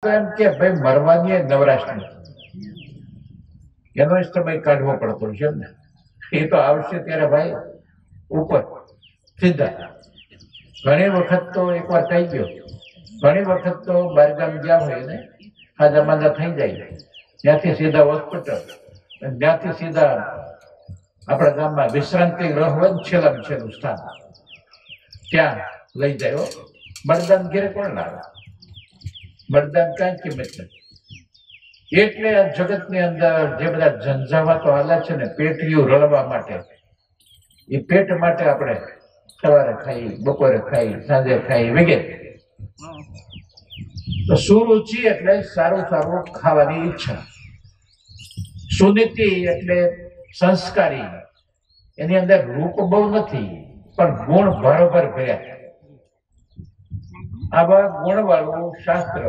તો એમ કે ભાઈ મરવાની નવરાશ નથી, એનો જ સમય કાઢવો પડતો છે ને. એ તો આવશે ત્યારે ભાઈ ઉપર સીધા. ઘણી વખત તો એકવાર થઈ ગયો, ઘણી વખત તો બહારગામ ગયા હોય ને ખાધા માંદા થઈ જાય, ત્યાંથી સીધા હોસ્પિટલ, ત્યાંથી સીધા આપણા ગામમાં વિશ્રાંતિ ગ્રહ હોય ને છેલ્લામાં છેલ્લું સ્થાન, ત્યાં લઈ જાય. બળદાન ઘેરે કોણ લાવે? બળદાન કાંઈ કિંમત નથી. એટલે આ જગતની અંદર જે બધા ઝંઝાવાતો હાલે છે ને પેટીયું રળવા માટે, એ પેટ માટે આપણે સવારે ખાઈ, બપોરે ખાઈ, સાંજે ખાઈ વગેરે. તો સુરુચિ એટલે સારું સારું ખાવાની ઈચ્છા, સુનીતિ એટલે સંસ્કારી. એની અંદર રૂપ બહુ નથી પણ ગુણ ભરોભર ભર્યા. આવા ગુણ વાળું શાસ્ત્ર